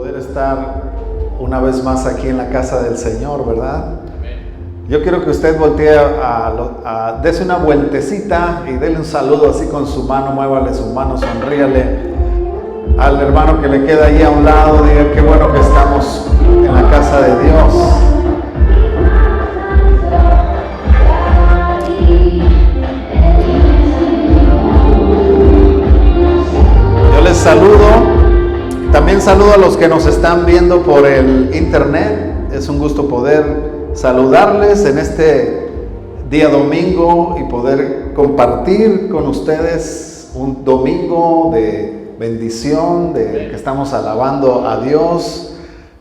poder estar una vez más aquí en la casa del Señor, ¿verdad? Yo quiero que usted voltee dese una vueltecita y dele un saludo así con su mano, muévale su mano, sonríale al hermano que le queda ahí a un lado, diga qué bueno que estamos en la casa de Dios. Yo les saludo. También saludo a los que nos están viendo por el internet. Es un gusto poder saludarles en este día domingo y poder compartir con ustedes un domingo de bendición, de que estamos alabando a Dios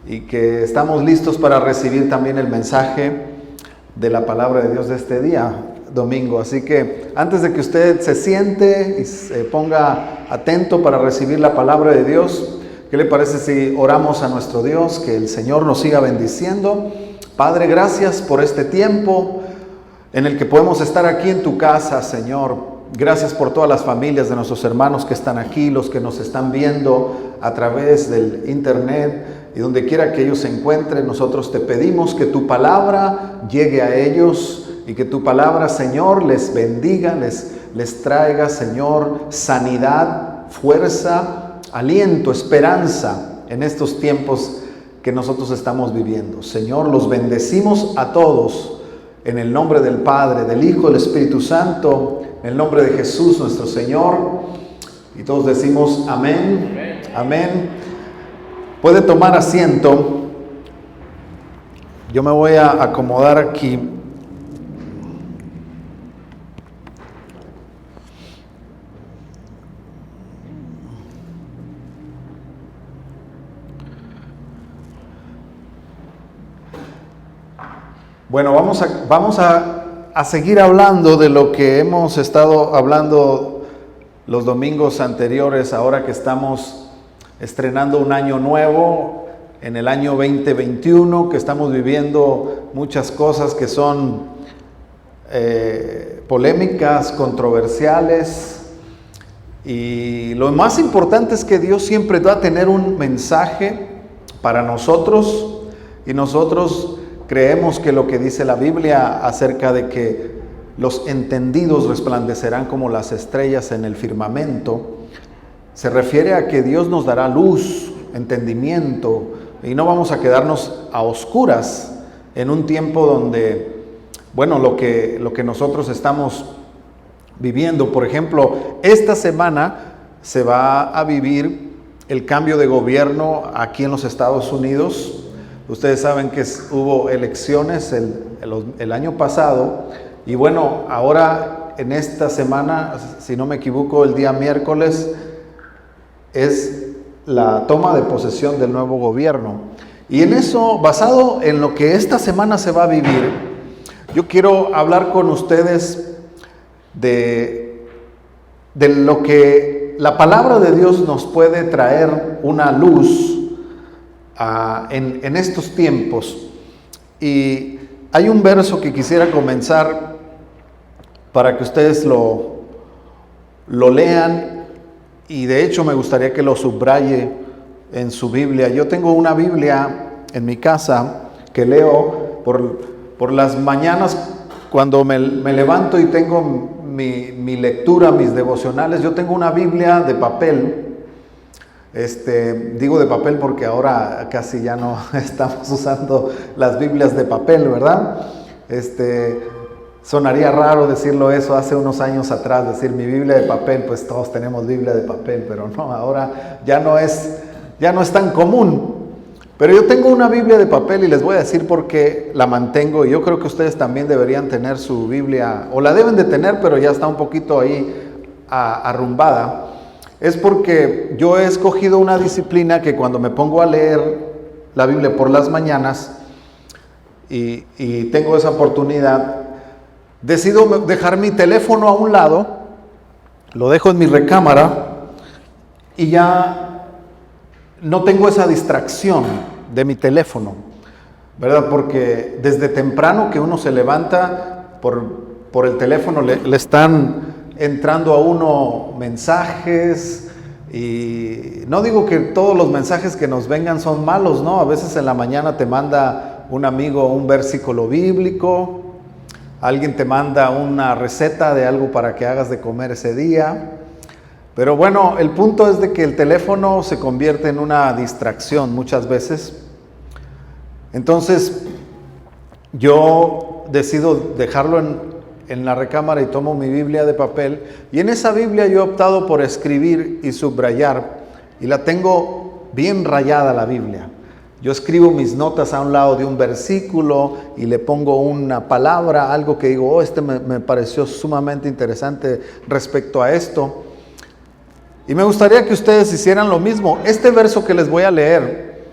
y que estamos listos para recibir también el mensaje de la palabra de Dios de este día domingo. Así que antes de que usted se siente y se ponga atento para recibir la palabra de Dios, ¿qué le parece si oramos a nuestro Dios? Que el Señor nos siga bendiciendo. Padre, gracias por este tiempo en el que podemos estar aquí en tu casa, Señor. Gracias por todas las familias de nuestros hermanos que están aquí, los que nos están viendo a través del internet y donde quiera que ellos se encuentren. Nosotros te pedimos que tu palabra llegue a ellos y que tu palabra, Señor, les bendiga, les traiga, Señor, sanidad, fuerza, aliento, esperanza en estos tiempos que nosotros estamos viviendo. Señor, los bendecimos a todos en el nombre del Padre, del Hijo, del Espíritu Santo, en el nombre de Jesús nuestro Señor. Y todos decimos amén, amén. Puede tomar asiento. Yo me voy a acomodar aquí. Bueno, vamos a seguir hablando de lo que hemos estado hablando los domingos anteriores, ahora que estamos estrenando un año nuevo, en el año 2021, que estamos viviendo muchas cosas que son polémicas, controversiales, y lo más importante es que Dios siempre va a tener un mensaje para nosotros, y nosotros creemos que lo que dice la Biblia acerca de que los entendidos resplandecerán como las estrellas en el firmamento, se refiere a que Dios nos dará luz, entendimiento, y no vamos a quedarnos a oscuras en un tiempo donde, bueno, lo que nosotros estamos viviendo. Por ejemplo, esta semana se va a vivir el cambio de gobierno aquí en los Estados Unidos. Ustedes saben que hubo elecciones el año pasado y bueno, ahora en esta semana, si no me equivoco, el día miércoles es la toma de posesión del nuevo gobierno. Y en eso, basado en lo que esta semana se va a vivir, yo quiero hablar con ustedes de lo que la palabra de Dios nos puede traer una luz en estos tiempos. Y hay un verso que quisiera comenzar para que ustedes lo lean, y de hecho me gustaría que lo subraye en su Biblia. Yo tengo una Biblia en mi casa que leo por las mañanas cuando me levanto y tengo mi lectura, mis devocionales. Yo tengo una Biblia de papel. Digo de papel porque ahora casi ya no estamos usando las Biblias de papel, ¿verdad? Sonaría raro decirlo eso hace unos años atrás, decir mi Biblia de papel, pues todos tenemos Biblia de papel, pero no, ahora ya no es tan común. Pero yo tengo una Biblia de papel y les voy a decir por qué la mantengo, y yo creo que ustedes también deberían tener su Biblia, o la deben de tener, pero ya está un poquito ahí arrumbada. Es porque yo he escogido una disciplina que cuando me pongo a leer la Biblia por las mañanas y tengo esa oportunidad, decido dejar mi teléfono a un lado, lo dejo en mi recámara y ya no tengo esa distracción de mi teléfono, ¿verdad? Porque desde temprano que uno se levanta, por el teléfono le están entrando a uno mensajes, Y no digo que todos los mensajes que nos vengan son malos, ¿no? A veces en la mañana te manda un amigo un versículo bíblico, alguien te manda una receta de algo para que hagas de comer ese día. Pero bueno, el punto es de que el teléfono se convierte en una distracción muchas veces. Entonces, yo decido dejarlo en la recámara y tomo mi Biblia de papel. Y en esa Biblia yo he optado por escribir y subrayar. Y la tengo bien rayada la Biblia. Yo escribo mis notas a un lado de un versículo y le pongo una palabra, algo que digo, me pareció sumamente interesante respecto a esto. Y me gustaría que ustedes hicieran lo mismo. Este verso que les voy a leer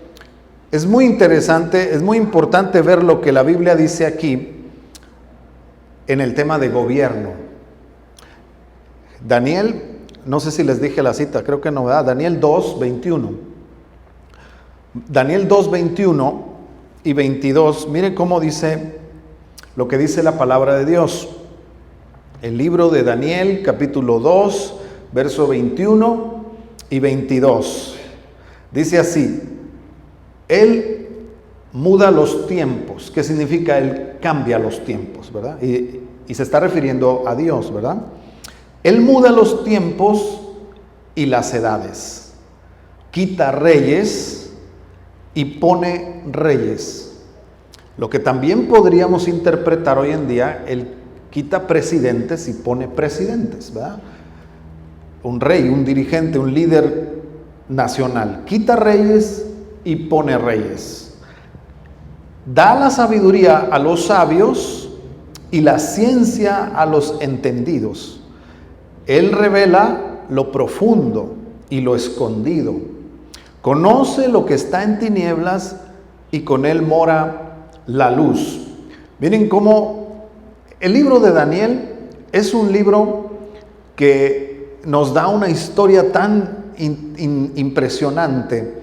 es muy interesante, es muy importante ver lo que la Biblia dice aquí en el tema de gobierno. Daniel, no sé si les dije la cita, creo que no, ¿verdad? Daniel 2, 21. Daniel 2, 21 y 22, miren cómo dice lo que dice la palabra de Dios. El libro de Daniel, capítulo 2, verso 21 y 22. Dice así: Él muda los tiempos. ¿Qué significa? Él cambia los tiempos, ¿verdad? Y se está refiriendo a Dios, ¿verdad? Él muda los tiempos y las edades. Quita reyes y pone reyes. Lo que también podríamos interpretar hoy en día, Él quita presidentes y pone presidentes, ¿verdad? Un rey, un dirigente, un líder nacional. Quita reyes y pone reyes. Da la sabiduría a los sabios y la ciencia a los entendidos. Él revela lo profundo y lo escondido. Conoce lo que está en tinieblas y con él mora la luz. Miren cómo el libro de Daniel es un libro que nos da una historia tan impresionante.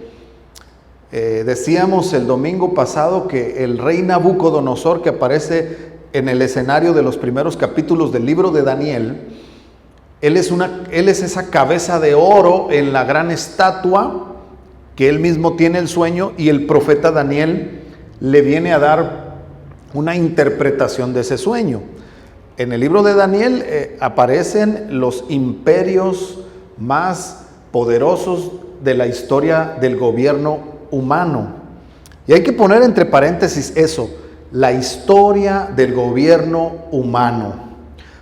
Decíamos el domingo pasado que el rey Nabucodonosor, que aparece en el escenario de los primeros capítulos del libro de Daniel, él es esa cabeza de oro en la gran estatua que él mismo tiene el sueño, y el profeta Daniel le viene a dar una interpretación de ese sueño. En el libro de Daniel aparecen los imperios más poderosos de la historia del gobierno humano. Y hay que poner entre paréntesis eso, la historia del gobierno humano.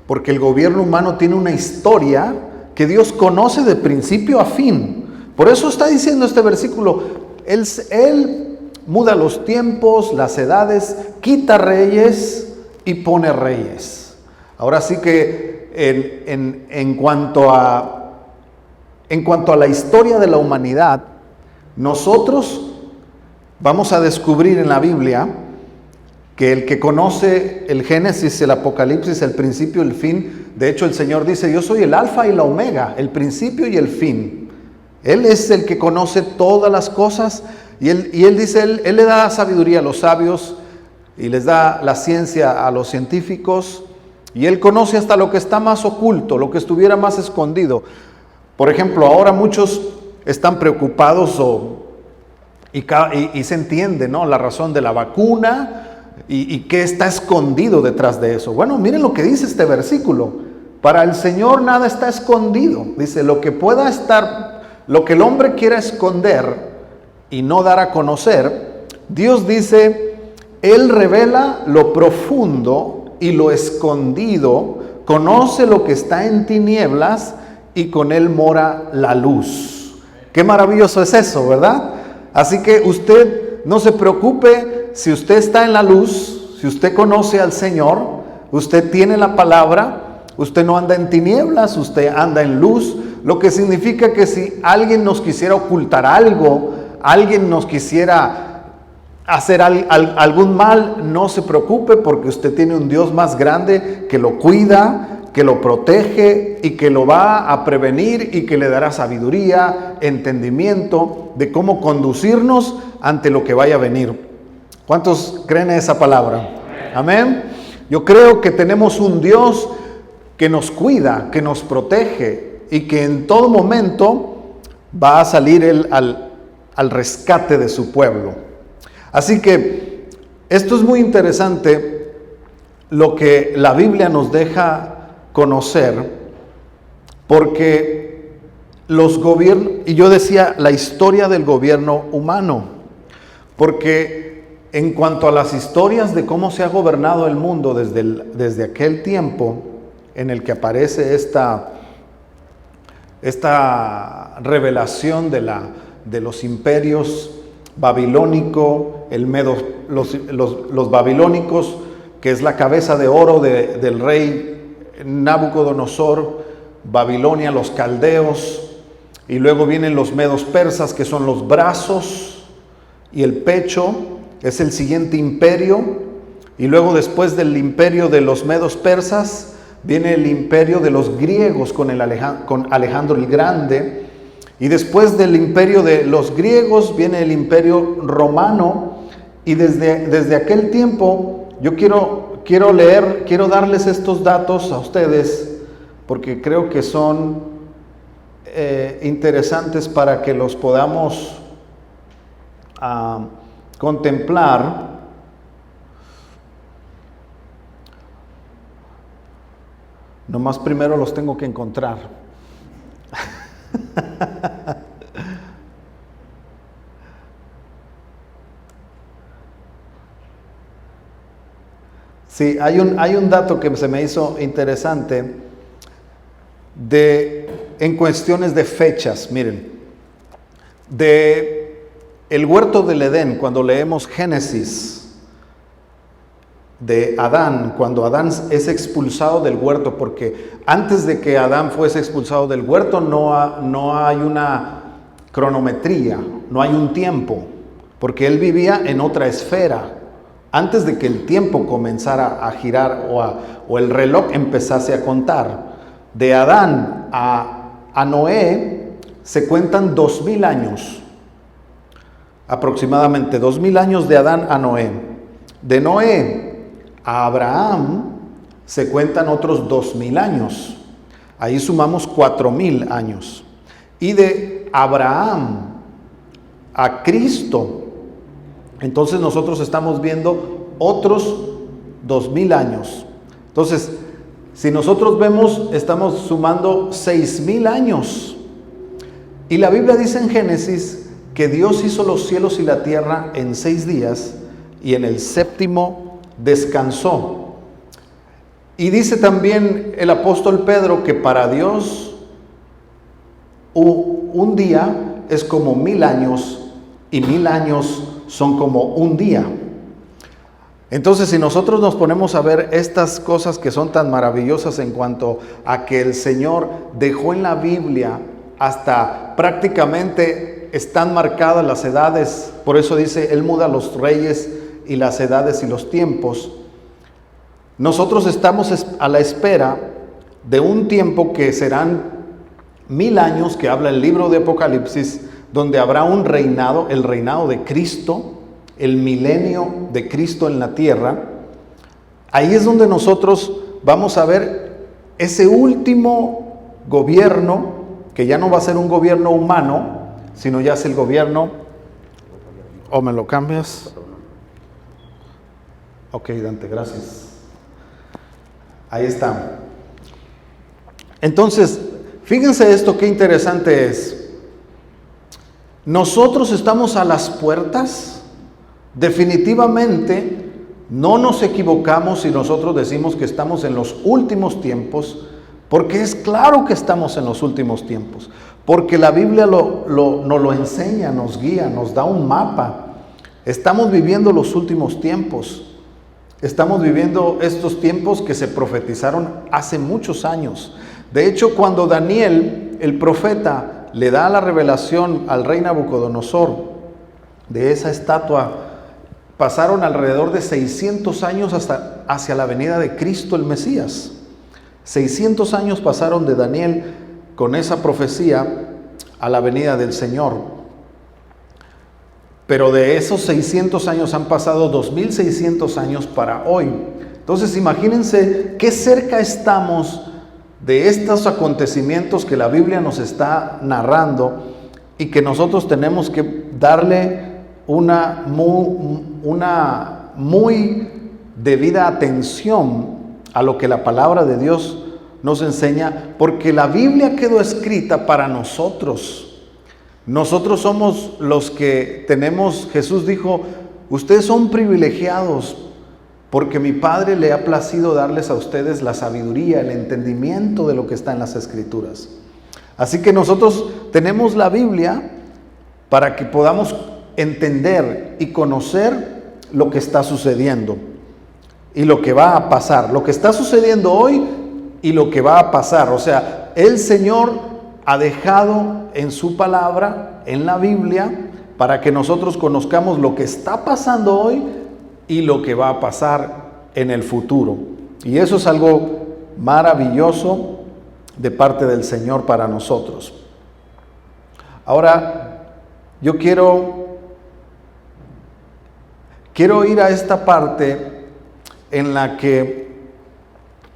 Porque el gobierno humano tiene una historia que Dios conoce de principio a fin. Por eso está diciendo este versículo, Él muda los tiempos, las edades, quita reyes y pone reyes. Ahora sí que en cuanto a la historia de la humanidad, nosotros vamos a descubrir en la Biblia que el que conoce el Génesis, el Apocalipsis, el principio y el fin, de hecho el Señor dice, yo soy el alfa y la omega, el principio y el fin. Él es el que conoce todas las cosas y él dice, él le da sabiduría a los sabios y les da la ciencia a los científicos, y Él conoce hasta lo que está más oculto, lo que estuviera más escondido. Por ejemplo, ahora muchos están preocupados y se entiende, ¿no?, la razón de la vacuna y qué está escondido detrás de eso. Bueno, miren lo que dice este versículo. Para el Señor nada está escondido. Dice, lo que el hombre quiera esconder y no dar a conocer, Dios dice, Él revela lo profundo y lo escondido, conoce lo que está en tinieblas y con Él mora la luz. Qué maravilloso es eso, ¿verdad? Así que usted no se preocupe si usted está en la luz, si usted conoce al Señor, usted tiene la palabra, usted no anda en tinieblas, usted anda en luz. Lo que significa que si alguien nos quisiera ocultar algo, alguien nos quisiera hacer algún mal, no se preocupe, porque usted tiene un Dios más grande que lo cuida, que lo protege y que lo va a prevenir y que le dará sabiduría, entendimiento de cómo conducirnos ante lo que vaya a venir. ¿Cuántos creen en esa palabra? Amén. Yo creo que tenemos un Dios que nos cuida, que nos protege y que en todo momento va a salir Él al rescate de su pueblo. Así que esto es muy interesante, lo que la Biblia nos deja conocer, porque los gobiernos, y yo decía la historia del gobierno humano, porque en cuanto a las historias de cómo se ha gobernado el mundo desde aquel tiempo en el que aparece esta revelación de los imperios babilónico, los babilónicos, que es la cabeza de oro del rey Nabucodonosor, Babilonia, los caldeos, y luego vienen los medos persas, que son los brazos y el pecho, es el siguiente imperio, y luego después del imperio de los medos persas viene el imperio de los griegos con Alejandro el Grande, y después del imperio de los griegos viene el imperio romano, y desde aquel tiempo yo quiero darles estos datos a ustedes, porque creo que son interesantes para que los podamos contemplar. Nomás primero los tengo que encontrar. Sí, hay un dato que se me hizo interesante en cuestiones de fechas. Miren, de el huerto del Edén, cuando leemos Génesis, de Adán, cuando Adán es expulsado del huerto, porque antes de que Adán fuese expulsado del huerto no hay una cronometría, no hay un tiempo, porque él vivía en otra esfera, antes de que el tiempo comenzara a girar o el reloj empezase a contar. De Adán a Noé se cuentan 2000 años, aproximadamente 2000 años de Adán a Noé. De Noé a Abraham se cuentan otros 2000 años. Ahí sumamos 4000 años. Y de Abraham a Cristo, entonces nosotros estamos viendo otros 2000 años. Entonces, si nosotros vemos, estamos sumando 6000 años. Y la Biblia dice en Génesis que Dios hizo los cielos y la tierra en 6 días y en el séptimo descansó. Y dice también el apóstol Pedro que para Dios un día es como 1000 años y 1000 años son como un día. Entonces, si nosotros nos ponemos a ver estas cosas que son tan maravillosas en cuanto a que el Señor dejó en la Biblia, hasta prácticamente están marcadas las edades, por eso dice, Él muda los reyes y las edades y los tiempos. Nosotros estamos a la espera de un tiempo que serán 1000 años, que habla el libro de Apocalipsis, donde habrá un reinado, el reinado de Cristo, el milenio de Cristo en la tierra. Ahí es donde nosotros vamos a ver ese último gobierno, que ya no va a ser un gobierno humano, sino ya es el gobierno, ¿o me lo cambias? Ok, Dante, gracias. Ahí está. Entonces, fíjense esto, qué interesante es. Nosotros estamos a las puertas. Definitivamente no nos equivocamos si nosotros decimos que estamos en los últimos tiempos, porque es claro que estamos en los últimos tiempos, porque la Biblia nos lo enseña, nos guía, nos da un mapa. Estamos viviendo los últimos tiempos, estamos viviendo estos tiempos que se profetizaron hace muchos años. De hecho, cuando Daniel, el profeta, le da la revelación al rey Nabucodonosor de esa estatua, pasaron alrededor de 600 años hacia la venida de Cristo el Mesías. 600 años pasaron de Daniel con esa profecía a la venida del Señor. Pero de esos 600 años han pasado 2600 años para hoy. Entonces imagínense qué cerca estamos de estos acontecimientos que la Biblia nos está narrando, y que nosotros tenemos que darle una muy debida atención a lo que la palabra de Dios nos enseña, porque la Biblia quedó escrita para nosotros. Nosotros somos los que tenemos, Jesús dijo, ustedes son privilegiados porque mi Padre le ha placido darles a ustedes la sabiduría, el entendimiento de lo que está en las Escrituras. Así que nosotros tenemos la Biblia para que podamos entender y conocer lo que está sucediendo y lo que va a pasar, lo que está sucediendo hoy y lo que va a pasar. O sea, el Señor ha dejado en su palabra, en la Biblia, para que nosotros conozcamos lo que está pasando hoy y lo que va a pasar en el futuro. Y eso es algo maravilloso de parte del Señor para nosotros. Ahora, yo quiero ir a esta parte en la que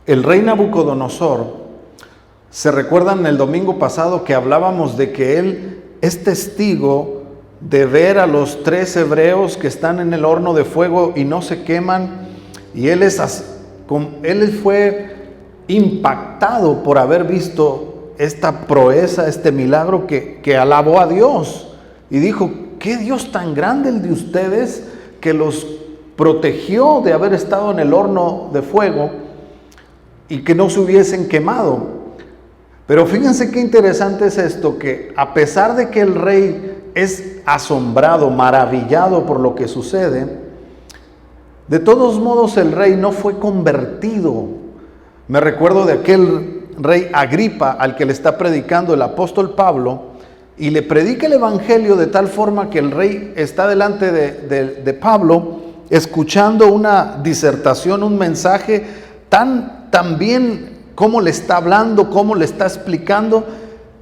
el rey Nabucodonosor, se recuerdan el domingo pasado que hablábamos de que él es testigo de ver a los 3 hebreos que están en el horno de fuego y no se queman, y él fue impactado por haber visto esta proeza, este milagro, que alabó a Dios y dijo: ¿qué Dios tan grande el de ustedes, que los protegió de haber estado en el horno de fuego y que no se hubiesen quemado? Pero fíjense qué interesante es esto, que a pesar de que el rey es asombrado, maravillado por lo que sucede, de todos modos el rey no fue convertido. Me recuerdo de aquel rey Agripa al que le está predicando el apóstol Pablo, y le predica el evangelio de tal forma que el rey está delante de Pablo escuchando una disertación, un mensaje tan bien cómo le está hablando, cómo le está explicando,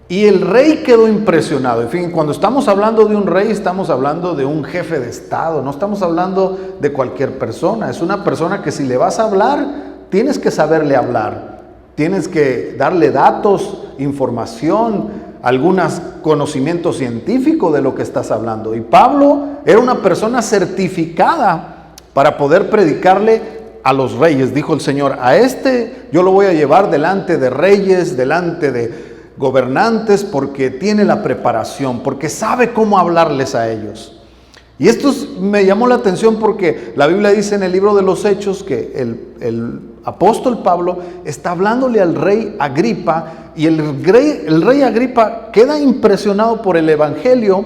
y el rey quedó impresionado. En fin, cuando estamos hablando de un rey, estamos hablando de un jefe de estado, no estamos hablando de cualquier persona. Es una persona que si le vas a hablar, tienes que saberle hablar, tienes que darle datos, información, algunos conocimiento científico de lo que estás hablando. Y Pablo era una persona certificada para poder predicarle a los reyes. Dijo el Señor: a este yo lo voy a llevar delante de reyes, delante de gobernantes, porque tiene la preparación, porque sabe cómo hablarles a ellos. Y esto me llamó la atención porque la Biblia dice en el libro de los Hechos que el apóstol Pablo está hablándole al rey Agripa, y el rey Agripa queda impresionado por el evangelio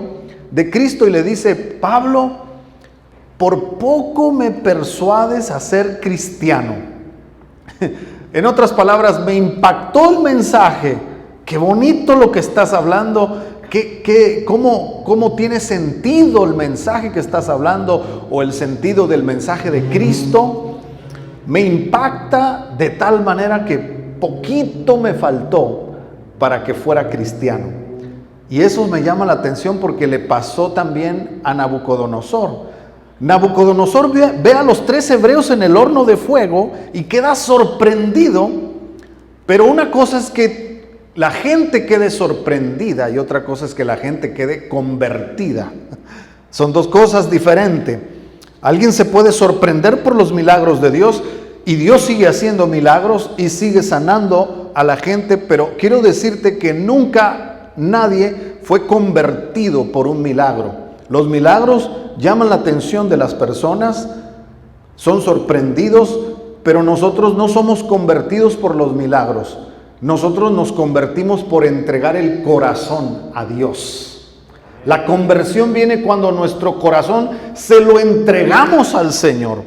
de Cristo y le dice: Pablo, por poco me persuades a ser cristiano. En otras palabras, me impactó el mensaje. Qué bonito lo que estás hablando, cómo tiene sentido el mensaje que estás hablando, o el sentido del mensaje de Cristo. Me impacta de tal manera que poquito me faltó para que fuera cristiano. Y eso me llama la atención porque le pasó también a Nabucodonosor. Nabucodonosor ve a los 3 hebreos en el horno de fuego y queda sorprendido, pero una cosa es que la gente quede sorprendida y otra cosa es que la gente quede convertida. Son dos cosas diferentes. Alguien se puede sorprender por los milagros de Dios y Dios sigue haciendo milagros y sigue sanando a la gente, pero quiero decirte que nunca nadie fue convertido por un milagro. Los milagros llaman la atención de las personas, son sorprendidos, pero nosotros no somos convertidos por los milagros. Nosotros nos convertimos por entregar el corazón a Dios. La conversión viene cuando nuestro corazón se lo entregamos al Señor.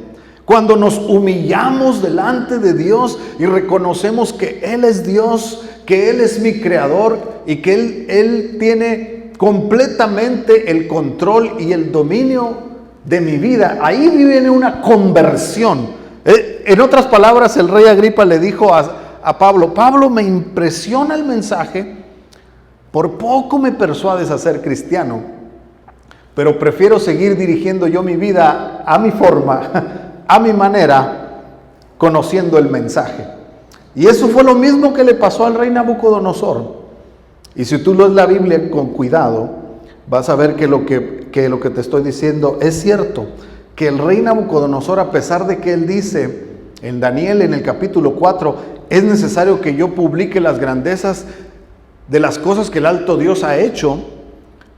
Cuando nos humillamos delante de Dios y reconocemos que Él es Dios, que Él es mi creador y que Él tiene completamente el control y el dominio de mi vida. Ahí viene una conversión. En otras palabras, el rey Agripa le dijo a Pablo: Pablo, me impresiona el mensaje, por poco me persuades a ser cristiano, pero prefiero seguir dirigiendo yo mi vida a mi forma, a mi manera, conociendo el mensaje. Y eso fue lo mismo que le pasó al rey Nabucodonosor. Y si tú lees la Biblia con cuidado, vas a ver que lo que te estoy diciendo es cierto. Que el rey Nabucodonosor, a pesar de que él dice en Daniel en el capítulo 4, es necesario que yo publique las grandezas de las cosas que el alto Dios ha hecho,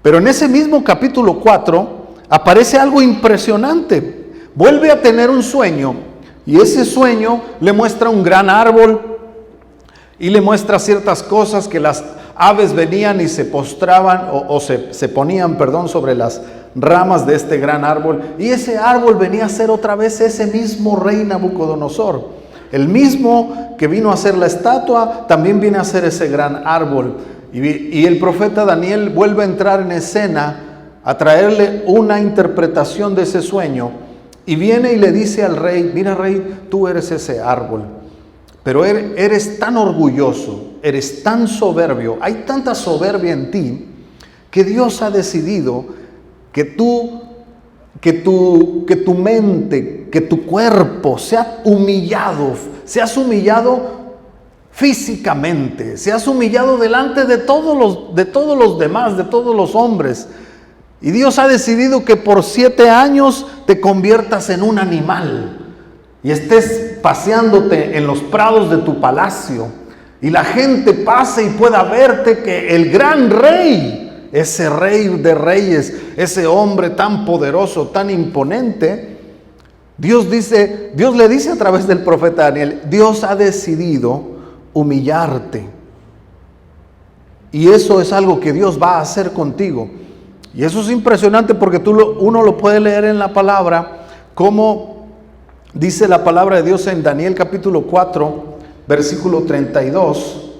pero en ese mismo capítulo 4 aparece algo impresionante. Vuelve a tener un sueño y ese sueño le muestra un gran árbol y le muestra ciertas cosas, que las aves venían y se postraban se ponían sobre las ramas de este gran árbol, y ese árbol venía a ser otra vez ese mismo rey Nabucodonosor. El mismo que vino a hacer la estatua, también viene a ser ese gran árbol. Y el profeta Daniel vuelve a entrar en escena a traerle una interpretación de ese sueño. Y viene y le dice al rey: mira, rey, tú eres ese árbol, pero eres tan orgulloso, eres tan soberbio, hay tanta soberbia en ti, que Dios ha decidido que tu mente, que tu cuerpo seas humillado físicamente, seas humillado delante de todos los demás, de todos los hombres. Y Dios ha decidido que por 7 años te conviertas en un animal y estés paseándote en los prados de tu palacio, y la gente pase y pueda verte que el gran rey, ese rey de reyes, ese hombre tan poderoso, tan imponente, Dios le dice a través del profeta Daniel: Dios ha decidido humillarte. Y eso es algo que Dios va a hacer contigo. Y eso es impresionante, porque uno lo puede leer en la palabra, como dice la palabra de Dios en Daniel capítulo 4, versículo 32,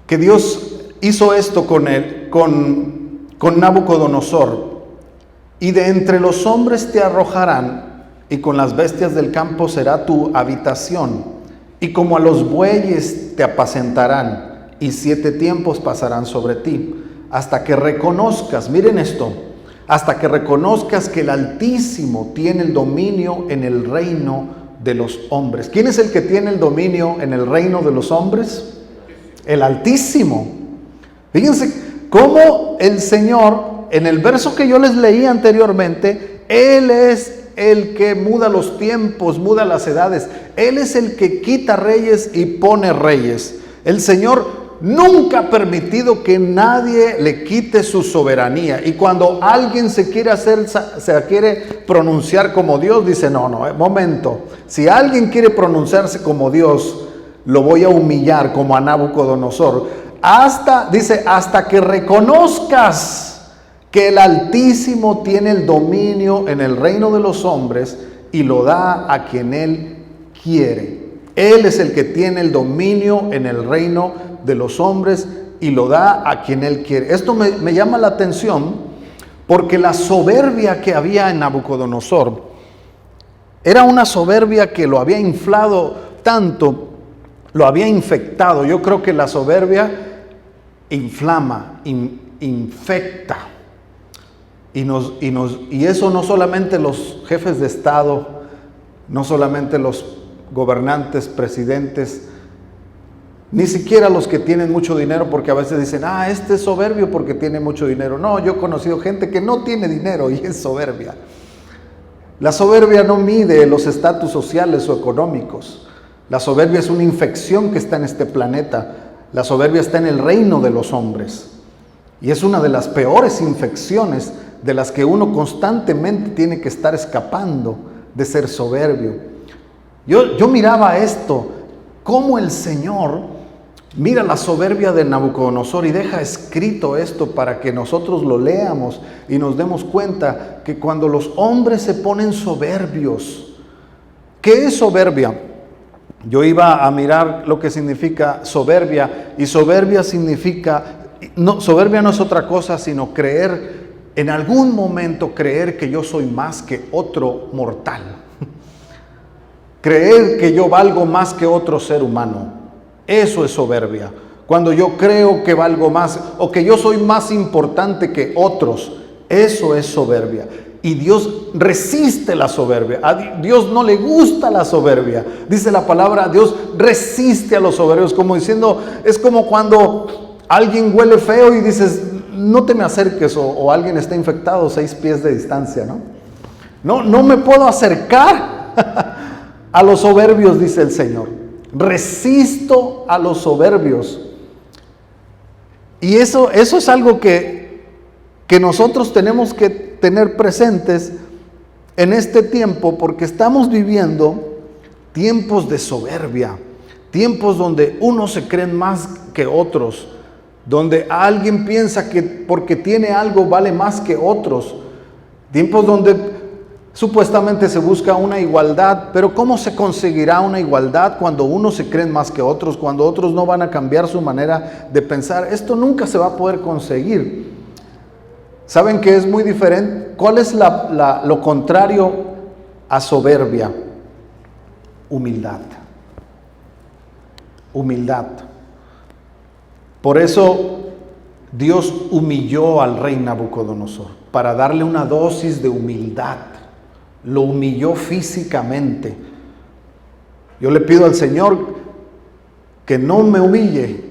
que Dios hizo esto con Nabucodonosor. Y de entre los hombres te arrojarán, y con las bestias del campo será tu habitación, y como a los bueyes te apacentarán, y 7 tiempos pasarán sobre ti, hasta que reconozcas, miren esto, hasta que reconozcas que el Altísimo tiene el dominio en el reino de los hombres. ¿Quién es el que tiene el dominio en el reino de los hombres? El Altísimo. Fíjense cómo el Señor, en el verso que yo les leí anteriormente, Él es el que muda los tiempos, muda las edades. Él es el que quita reyes y pone reyes. El Señor nunca ha permitido que nadie le quite su soberanía. Y cuando alguien se quiere pronunciar como Dios, dice: no, momento. Si alguien quiere pronunciarse como Dios, lo voy a humillar como a Nabucodonosor. Hasta que reconozcas que el Altísimo tiene el dominio en el reino de los hombres y lo da a quien Él quiere. Él es el que tiene el dominio en el reino de los hombres y lo da a quien Él quiere. Esto me llama la atención, porque la soberbia que había en Nabucodonosor era una soberbia que lo había inflado tanto, lo había infectado. Yo creo que la soberbia inflama, infecta, y eso no solamente los jefes de Estado, no solamente los gobernantes, presidentes, ni siquiera los que tienen mucho dinero, porque a veces dicen: este es soberbio porque tiene mucho dinero. No, yo he conocido gente que no tiene dinero y es soberbia. La soberbia no mide los estatus sociales o económicos. La soberbia es una infección que está en este planeta. La soberbia está en el reino de los hombres, y es una de las peores infecciones de las que uno constantemente tiene que estar escapando, de ser soberbio. Yo miraba esto, cómo el Señor mira la soberbia de Nabucodonosor y deja escrito esto para que nosotros lo leamos y nos demos cuenta que cuando los hombres se ponen soberbios, ¿qué es soberbia? Yo iba a mirar lo que significa soberbia, y soberbia no es otra cosa sino creer, en algún momento creer que yo soy más que otro mortal. Creer que yo valgo más que otro ser humano. Eso es soberbia. Cuando yo creo que valgo más, o que yo soy más importante que otros, eso es soberbia. Y Dios resiste la soberbia. A Dios no le gusta la soberbia. Dice la palabra: Dios resiste a los soberbios, como diciendo, es como cuando alguien huele feo y dices: no te me acerques o alguien está infectado 6 pies de distancia, ¿no? No me puedo acercar a los soberbios, dice el Señor. Resisto a los soberbios. Y eso es algo que nosotros tenemos que tener presentes en este tiempo, porque estamos viviendo tiempos de soberbia, tiempos donde unos se creen más que otros, donde alguien piensa que porque tiene algo vale más que otros, tiempos donde supuestamente se busca una igualdad, pero ¿cómo se conseguirá una igualdad cuando unos se creen más que otros, cuando otros no van a cambiar su manera de pensar? Esto nunca se va a poder conseguir. ¿Saben que es muy diferente? ¿Cuál es lo contrario a soberbia? Humildad. Humildad. Por eso Dios humilló al rey Nabucodonosor, para darle una dosis de humildad. Lo humilló físicamente. Yo le pido al Señor que no me humille.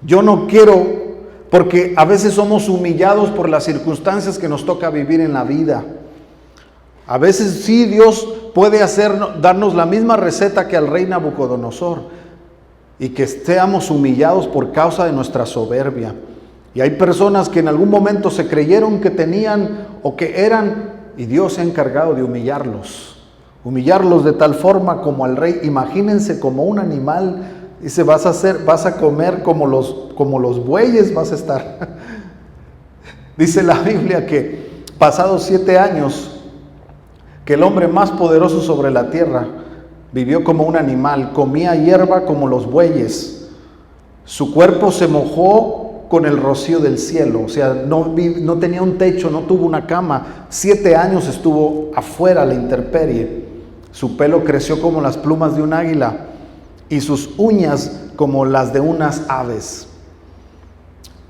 Yo no quiero, porque a veces somos humillados por las circunstancias que nos toca vivir en la vida. A veces sí, Dios puede darnos la misma receta que al rey Nabucodonosor, y que estemos humillados por causa de nuestra soberbia. Y hay personas que en algún momento se creyeron que tenían o que eran, y Dios se ha encargado de humillarlos de tal forma como al rey. Imagínense como un animal. Dice, vas a comer como los bueyes vas a estar. Dice la Biblia que pasados 7 años, que el hombre más poderoso sobre la tierra vivió como un animal, comía hierba como los bueyes. Su cuerpo se mojó con el rocío del cielo, o sea, no tenía un techo, no tuvo una cama. 7 años estuvo afuera a la intemperie. Su pelo creció como las plumas de un águila y sus uñas como las de unas aves.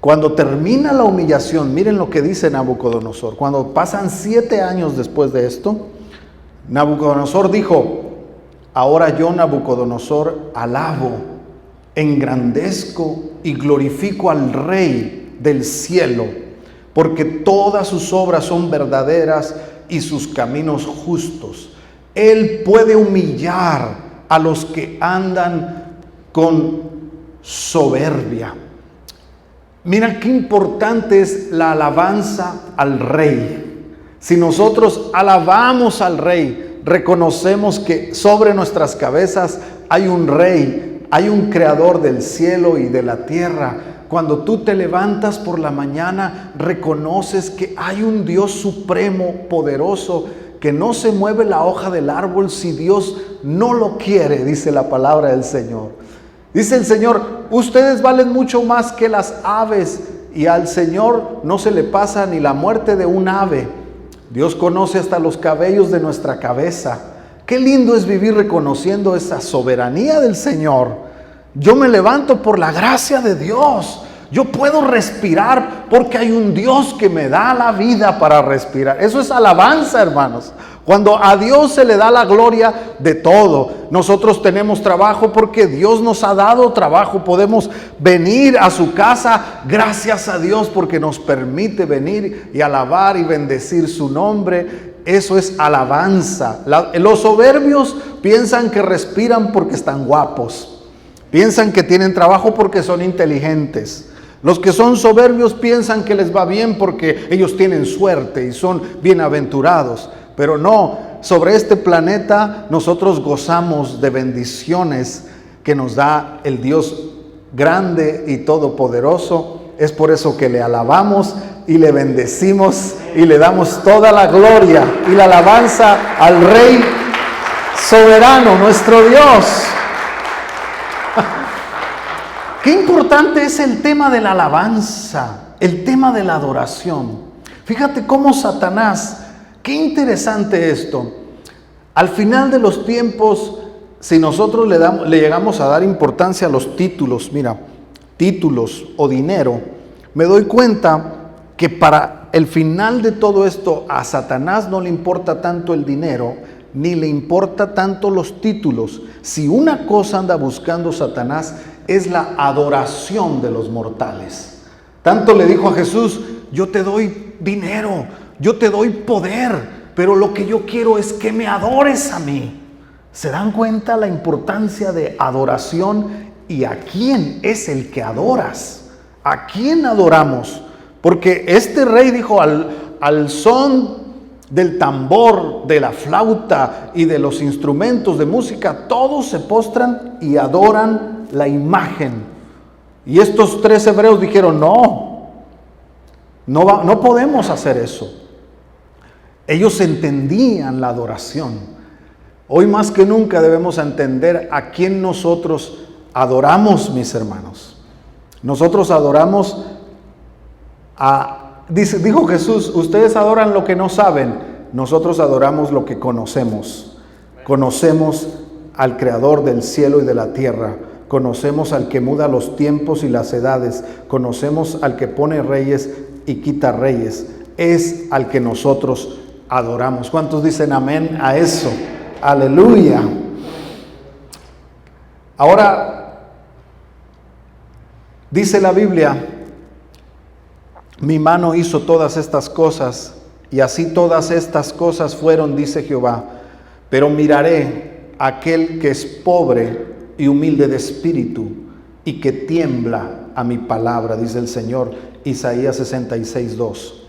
Cuando termina la humillación, miren lo que dice Nabucodonosor. Cuando pasan 7 años después de esto, Nabucodonosor dijo: ahora yo, Nabucodonosor, alabo, engrandezco y glorifico al Rey del cielo, porque todas sus obras son verdaderas y sus caminos justos. Él puede humillar a los que andan con soberbia. Mira qué importante es la alabanza al Rey. Si nosotros alabamos al Rey, reconocemos que sobre nuestras cabezas hay un Rey, hay un creador del cielo y de la tierra. Cuando tú te levantas por la mañana, reconoces que hay un Dios supremo, poderoso, que no se mueve la hoja del árbol si Dios no lo quiere, dice la palabra del Señor. Dice el Señor: ustedes valen mucho más que las aves, y al Señor no se le pasa ni la muerte de un ave. Dios conoce hasta los cabellos de nuestra cabeza. Qué lindo es vivir reconociendo esa soberanía del Señor. Yo me levanto por la gracia de Dios. Yo puedo respirar porque hay un Dios que me da la vida para respirar. Eso es alabanza, hermanos. Cuando a Dios se le da la gloria de todo. Nosotros tenemos trabajo porque Dios nos ha dado trabajo. Podemos venir a su casa, gracias a Dios, porque nos permite venir y alabar y bendecir su nombre. Eso es alabanza. Los soberbios piensan que respiran porque están guapos. Piensan que tienen trabajo porque son inteligentes. Los que son soberbios piensan que les va bien porque ellos tienen suerte y son bienaventurados. Pero no, sobre este planeta nosotros gozamos de bendiciones que nos da el Dios grande y todopoderoso. Es por eso que le alabamos y le bendecimos y le damos toda la gloria y la alabanza al Rey soberano, nuestro Dios. Qué importante es el tema de la alabanza, el tema de la adoración. Fíjate cómo Satanás, qué interesante esto. Al final de los tiempos, si nosotros le llegamos a dar importancia a los títulos, mira, títulos o dinero, me doy cuenta que para el final de todo esto a Satanás no le importa tanto el dinero, ni le importa tanto los títulos. Si una cosa anda buscando Satanás, es la adoración de los mortales. Tanto le dijo a Jesús: yo te doy dinero, yo te doy poder, pero lo que yo quiero es que me adores a mí. ¿Se dan cuenta la importancia de adoración? ¿Y a quién es el que adoras? ¿A quién adoramos? Porque este rey dijo: al son del tambor, de la flauta y de los instrumentos de música, todos se postran y adoran la imagen. Y estos 3 hebreos dijeron: no podemos hacer eso. Ellos entendían la adoración. Hoy más que nunca debemos entender a quién nosotros adoramos, mis hermanos. Nosotros adoramos dijo Jesús: ustedes adoran lo que no saben, nosotros adoramos lo que conocemos. Conocemos al Creador del cielo y de la tierra. Conocemos al que muda los tiempos y las edades. Conocemos al que pone reyes y quita reyes. Es al que nosotros adoramos. ¿Cuántos dicen amén a eso? Aleluya. Ahora, dice la Biblia: mi mano hizo todas estas cosas, y así todas estas cosas fueron, dice Jehová. Pero miraré a aquel que es pobre y humilde de espíritu, y que tiembla a mi palabra, dice el Señor. Isaías 66:2.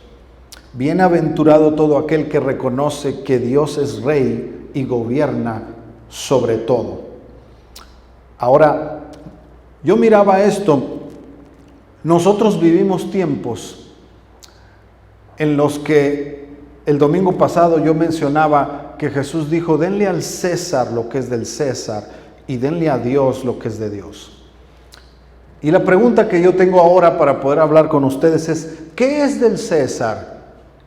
Bienaventurado todo aquel que reconoce que Dios es Rey y gobierna sobre todo. Ahora, yo miraba esto. Nosotros vivimos tiempos en los que el domingo pasado yo mencionaba que Jesús dijo: denle al César lo que es del César y denle a Dios lo que es de Dios. Y la pregunta que yo tengo ahora para poder hablar con ustedes es: ¿qué es del César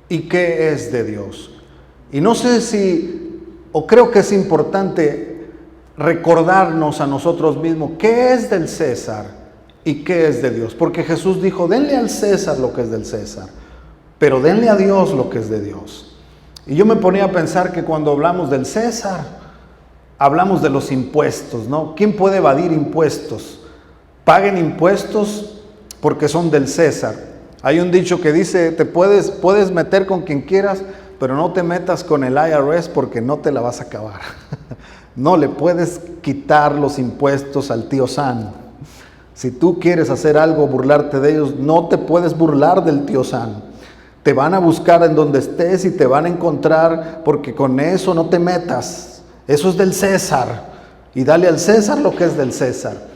y qué es de Dios? Y no sé si, o creo que es importante recordarnos a nosotros mismos qué es del César y qué es de Dios. Porque Jesús dijo: denle al César lo que es del César, pero denle a Dios lo que es de Dios. Y yo me ponía a pensar que cuando hablamos del César, hablamos de los impuestos, ¿no? ¿Quién puede evadir impuestos? Paguen impuestos porque son del César. Hay un dicho que dice: te puedes meter con quien quieras, pero no te metas con el IRS porque no te la vas a acabar. No le puedes quitar los impuestos al tío Sam. Si tú quieres hacer algo, burlarte de ellos, no te puedes burlar del tío Sam. Te van a buscar en donde estés y te van a encontrar, porque con eso no te metas. Eso es del César. Y dale al César lo que es del César.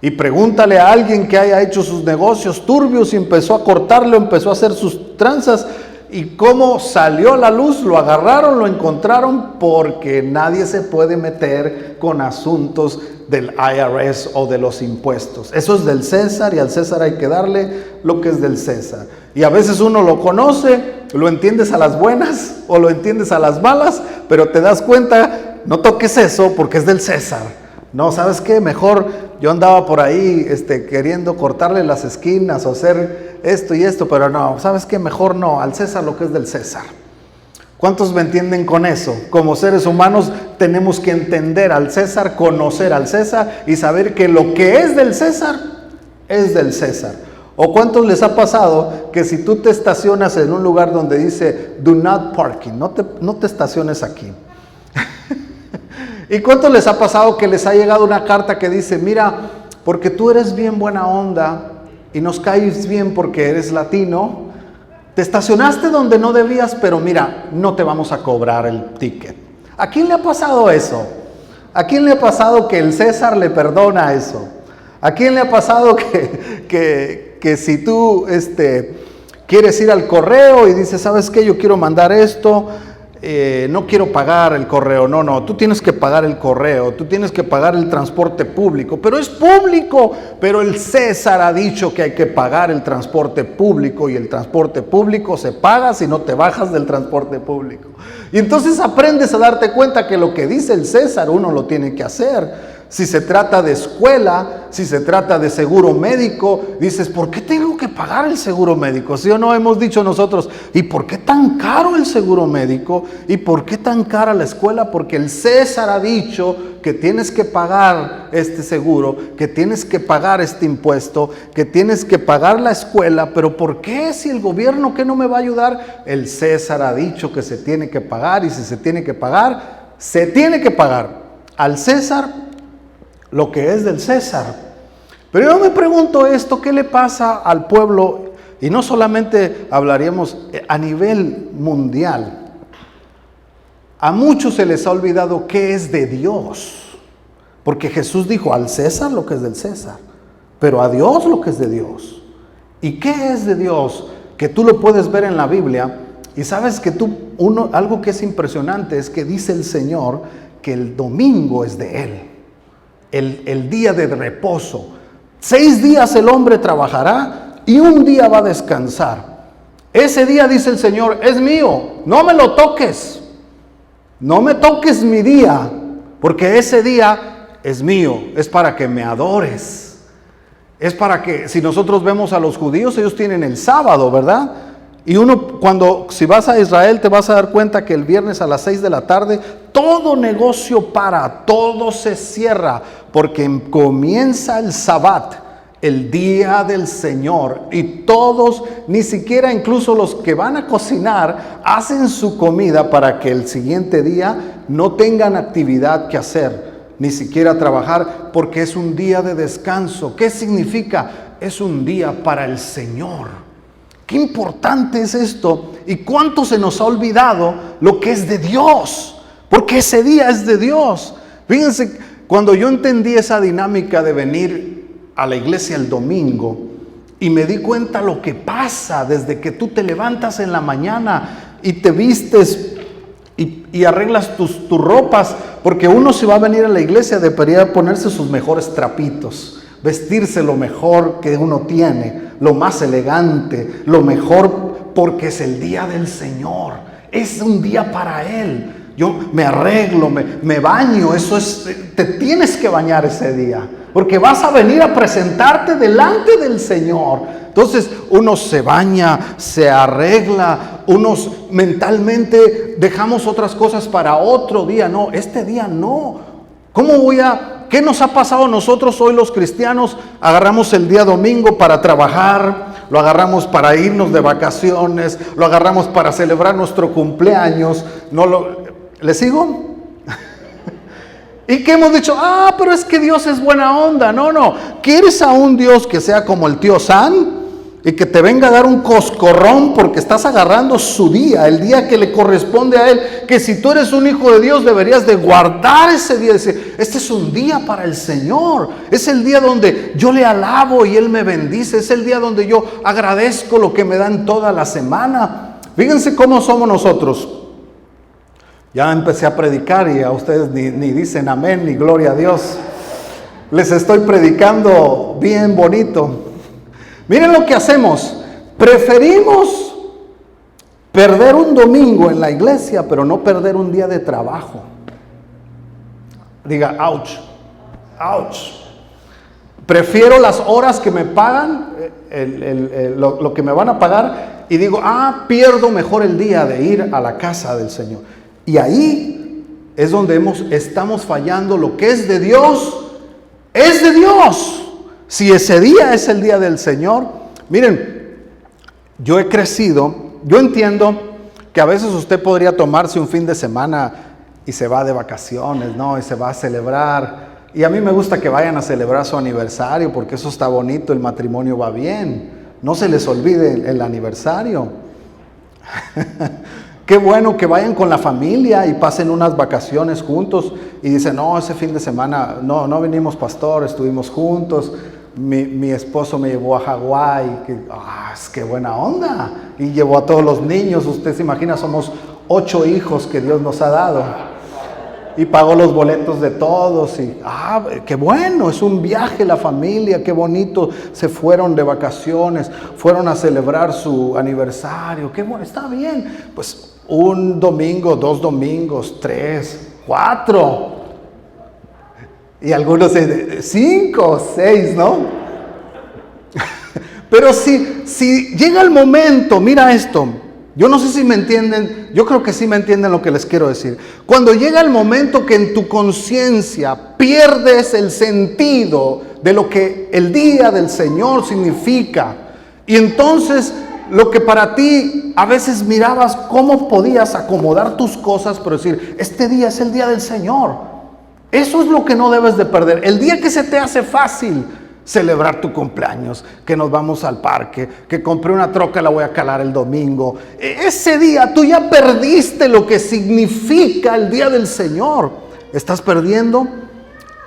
Y pregúntale a alguien que haya hecho sus negocios turbios y empezó a cortarlo, empezó a hacer sus tranzas. Y cómo salió a la luz, lo agarraron, lo encontraron, porque nadie se puede meter con asuntos del IRS o de los impuestos. Eso es del César y al César hay que darle lo que es del César. Y a veces uno lo conoce, lo entiendes a las buenas o lo entiendes a las malas, pero te das cuenta: no toques eso porque es del César. No, ¿sabes qué? Mejor yo andaba por ahí queriendo cortarle las esquinas o hacer esto y esto, pero no, ¿sabes qué? Mejor no, al César lo que es del César. ¿Cuántos me entienden con eso? Como seres humanos tenemos que entender al César, conocer al César y saber que lo que es del César es del César. ¿O cuántos les ha pasado que si tú te estacionas en un lugar donde dice do not parking, no te estaciones aquí? ¿Y cuántos les ha pasado que les ha llegado una carta que dice: mira, porque tú eres bien buena onda y nos caes bien porque eres latino, te estacionaste donde no debías, pero mira, no te vamos a cobrar el ticket? ¿A quién le ha pasado eso? ¿A quién le ha pasado que el César le perdona eso? ¿A quién le ha pasado que si tú quieres ir al correo y dices: ¿sabes qué? Yo quiero mandar esto, no quiero pagar el correo. No, tú tienes que pagar el correo, tú tienes que pagar el transporte público, pero es público. Pero el César ha dicho que hay que pagar el transporte público, y el transporte público se paga si no te bajas del transporte público. Y entonces aprendes a darte cuenta que lo que dice el César uno lo tiene que hacer. Si se trata de escuela, si se trata de seguro médico, dices, ¿por qué tengo que pagar el seguro médico? ¿Sí o no? Hemos dicho nosotros, ¿y por qué tan caro el seguro médico? ¿Y por qué tan cara la escuela? Porque el César ha dicho que tienes que pagar este seguro, que tienes que pagar este impuesto, que tienes que pagar la escuela. ¿Pero por qué? Si el gobierno, ¿qué no me va a ayudar? El César ha dicho que se tiene que pagar, y si se tiene que pagar, se tiene que pagar. Al César lo que es del César. Pero yo me pregunto esto, ¿qué le pasa al pueblo? Y no solamente hablaríamos a nivel mundial. A muchos se les ha olvidado qué es de Dios. Porque Jesús dijo, al César lo que es del César, pero a Dios lo que es de Dios. ¿Y qué es de Dios? Que tú lo puedes ver en la Biblia. Y sabes que algo que es impresionante es que dice el Señor que el domingo es de Él. El día de reposo. 6 días el hombre trabajará y un día va a descansar. Ese día, dice el Señor, es mío, no me lo toques. No me toques mi día, porque ese día es mío, es para que me adores. Es para que, si nosotros vemos a los judíos, ellos tienen el sábado, ¿verdad? Y si vas a Israel, te vas a dar cuenta que el viernes a las 6 de la tarde, todo negocio para, todo se cierra, porque comienza el Sabbat, el día del Señor. Y todos, ni siquiera incluso los que van a cocinar, hacen su comida para que el siguiente día no tengan actividad que hacer, ni siquiera trabajar, porque es un día de descanso. ¿Qué significa? Es un día para el Señor. Qué importante es esto, y cuánto se nos ha olvidado lo que es de Dios, porque ese día es de Dios. Fíjense, cuando yo entendí esa dinámica de venir a la iglesia el domingo, y me di cuenta lo que pasa desde que tú te levantas en la mañana y te vistes y arreglas tus ropas, porque uno, si va a venir a la iglesia, debería ponerse sus mejores trapitos, vestirse lo mejor que uno tiene, lo más elegante, lo mejor, porque es el día del Señor, es un día para Él. Yo me arreglo, me baño, te tienes que bañar ese día, porque vas a venir a presentarte delante del Señor. Entonces uno se baña, se arregla, unos mentalmente dejamos otras cosas para otro día. No, este día no. ¿Qué nos ha pasado a nosotros hoy los cristianos? Agarramos el día domingo para trabajar, lo agarramos para irnos de vacaciones, lo agarramos para celebrar nuestro cumpleaños. ¿Le sigo? ¿Y qué hemos dicho? Pero es que Dios es buena onda. No. ¿Quieres a un Dios que sea como el tío San y que te venga a dar un coscorrón porque estás agarrando su día, el día que le corresponde a Él? Que si tú eres un hijo de Dios deberías de guardar ese día, decir, este es un día para el Señor, es el día donde yo le alabo y Él me bendice, es el día donde yo agradezco lo que me dan toda la semana. Fíjense cómo somos nosotros. Ya empecé a predicar y a ustedes ni dicen amén ni gloria a Dios. Les estoy predicando bien bonito. Miren lo que hacemos. Preferimos perder un domingo en la iglesia, pero no perder un día de trabajo. Diga, ouch, ouch. Prefiero las horas que me pagan, lo que me van a pagar, y digo, pierdo mejor el día de ir a la casa del Señor. Y ahí es donde estamos fallando. Lo que es de Dios, es de Dios. Si ese día es el día del Señor, miren, yo he crecido, yo entiendo que a veces usted podría tomarse un fin de semana y se va de vacaciones, ¿no? Y se va a celebrar. Y a mí me gusta que vayan a celebrar su aniversario, porque eso está bonito, el matrimonio va bien. No se les olvide el aniversario. Qué bueno que vayan con la familia y pasen unas vacaciones juntos y dicen, no, ese fin de semana no vinimos, pastor, estuvimos juntos, mi esposo me llevó a Hawái, qué buena onda, y llevó a todos los niños. Usted se imagina, somos 8 hijos que Dios nos ha dado, y pagó los boletos de todos, y qué bueno, es un viaje la familia, qué bonito, se fueron de vacaciones, fueron a celebrar su aniversario, qué bueno, está bien. Pues un domingo, 2 domingos, 3, 4, Y algunos 5 o 6, ¿no? Pero si llega el momento, mira esto, yo no sé si me entienden, yo creo que sí me entienden lo que les quiero decir. Cuando llega el momento que en tu conciencia pierdes el sentido de lo que el día del Señor significa, y entonces lo que para ti a veces mirabas cómo podías acomodar tus cosas, pero decir, este día es el día del Señor. Eso es lo que no debes de perder. El día que se te hace fácil celebrar tu cumpleaños, que nos vamos al parque, que compré una troca, la voy a calar el domingo. Ese día tú ya perdiste lo que significa el día del Señor. Estás perdiendo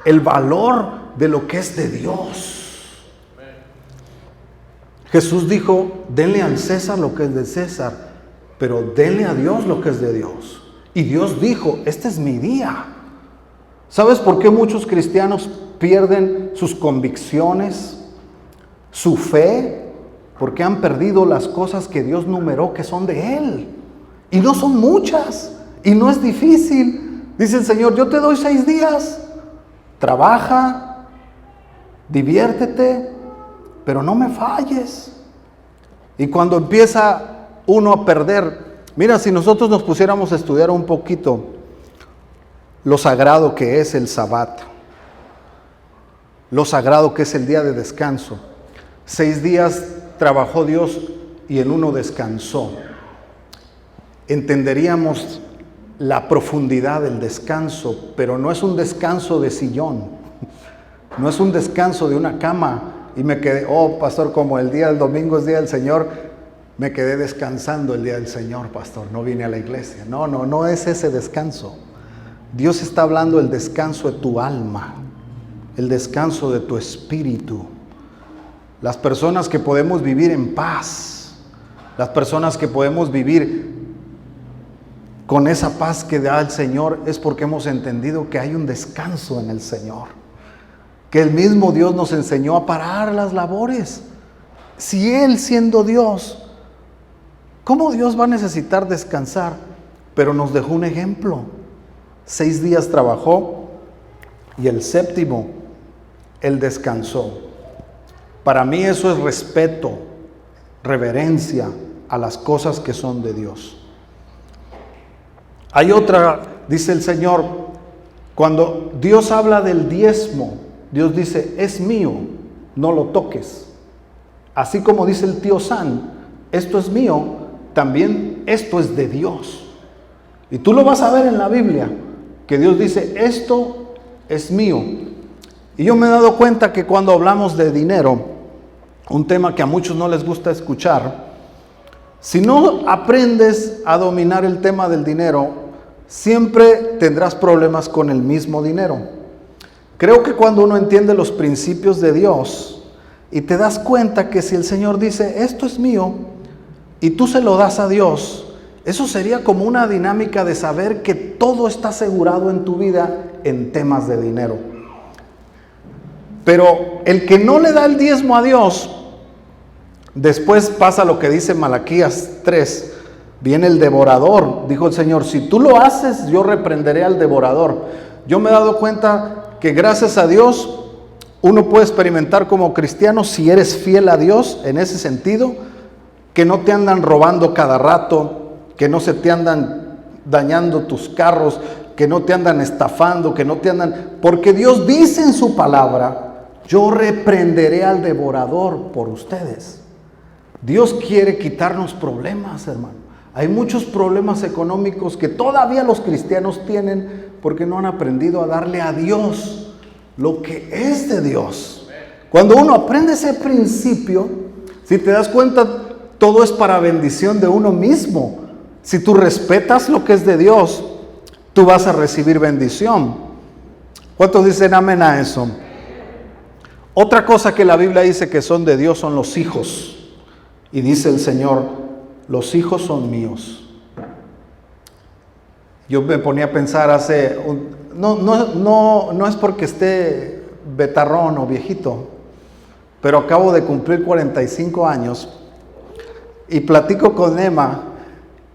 el valor de lo que es de Dios. Jesús dijo, denle al César lo que es de César, pero denle a Dios lo que es de Dios. Y Dios dijo, este es mi día. ¿Sabes por qué muchos cristianos pierden sus convicciones, su fe? Porque han perdido las cosas que Dios numeró que son de Él. Y no son muchas, y no es difícil. Dice el Señor, yo te doy 6 días. Trabaja, diviértete, pero no me falles. Y cuando empieza uno a perder, mira, si nosotros nos pusiéramos a estudiar un poquito lo sagrado que es el Sabbat, lo sagrado que es el día de descanso. 6 días trabajó Dios y en uno descansó. Entenderíamos la profundidad del descanso, pero no es un descanso de sillón, no es un descanso de una cama y me quedé, oh pastor, como el día del domingo es día del Señor, me quedé descansando el día del Señor, pastor, no vine a la iglesia. No es ese descanso. Dios está hablando del descanso de tu alma, el descanso de tu espíritu. Las personas que podemos vivir en paz, las personas que podemos vivir con esa paz que da el Señor, es porque hemos entendido que hay un descanso en el Señor, que el mismo Dios nos enseñó a parar las labores. Si Él, siendo Dios, ¿cómo Dios va a necesitar descansar? Pero nos dejó un ejemplo. 6 días trabajó y el 7º Él descansó. Para mí eso es respeto, reverencia a las cosas que son de Dios. Hay otra, dice el Señor, cuando Dios habla del diezmo, Dios dice, es mío, no lo toques. Así como dice el tío San, esto es mío, también esto es de Dios. Y tú lo vas a ver en la Biblia, que Dios dice, esto es mío. Y yo me he dado cuenta que cuando hablamos de dinero, un tema que a muchos no les gusta escuchar, si no aprendes a dominar el tema del dinero, siempre tendrás problemas con el mismo dinero. Creo que cuando uno entiende los principios de Dios y te das cuenta que si el Señor dice, esto es mío, y tú se lo das a Dios, eso sería como una dinámica de saber que todo está asegurado en tu vida en temas de dinero. Pero el que no le da el diezmo a Dios, después pasa lo que dice Malaquías 3, viene el devorador. Dijo el Señor, si tú lo haces, yo reprenderé al devorador. Yo me he dado cuenta que gracias a Dios, uno puede experimentar como cristiano, si eres fiel a Dios en ese sentido, que no te andan robando cada rato, que no se te andan dañando tus carros, que no te andan estafando, que no te andan... Porque Dios dice en su palabra, yo reprenderé al devorador por ustedes. Dios quiere quitarnos problemas, hermano. Hay muchos problemas económicos que todavía los cristianos tienen porque no han aprendido a darle a Dios lo que es de Dios. Cuando uno aprende ese principio, si te das cuenta, todo es para bendición de uno mismo. Si tú respetas lo que es de Dios, tú vas a recibir bendición. ¿Cuántos dicen amén a eso? Otra cosa que la Biblia dice que son de Dios son los hijos. Y dice el Señor, los hijos son míos. Yo me ponía a pensar no es porque esté betarrón o viejito, pero acabo de cumplir 45 años y platico con Emma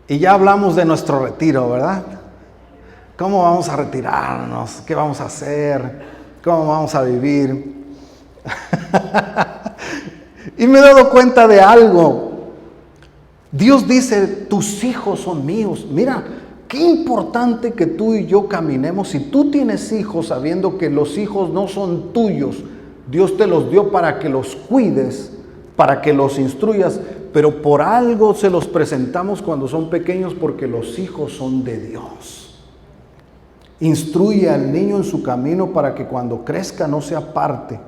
y ya hablamos de nuestro retiro, ¿verdad? ¿Cómo vamos a retirarnos? ¿Qué vamos a hacer? ¿Cómo vamos a vivir? Y me he dado cuenta de algo. Dios dice, tus hijos son míos. Mira, qué importante que tú y yo caminemos. Si tú tienes hijos sabiendo que los hijos no son tuyos, Dios te los dio para que los cuides, para que los instruyas, pero por algo se los presentamos cuando son pequeños, porque los hijos son de Dios. Instruye al niño en su camino para que cuando crezca no se aparte.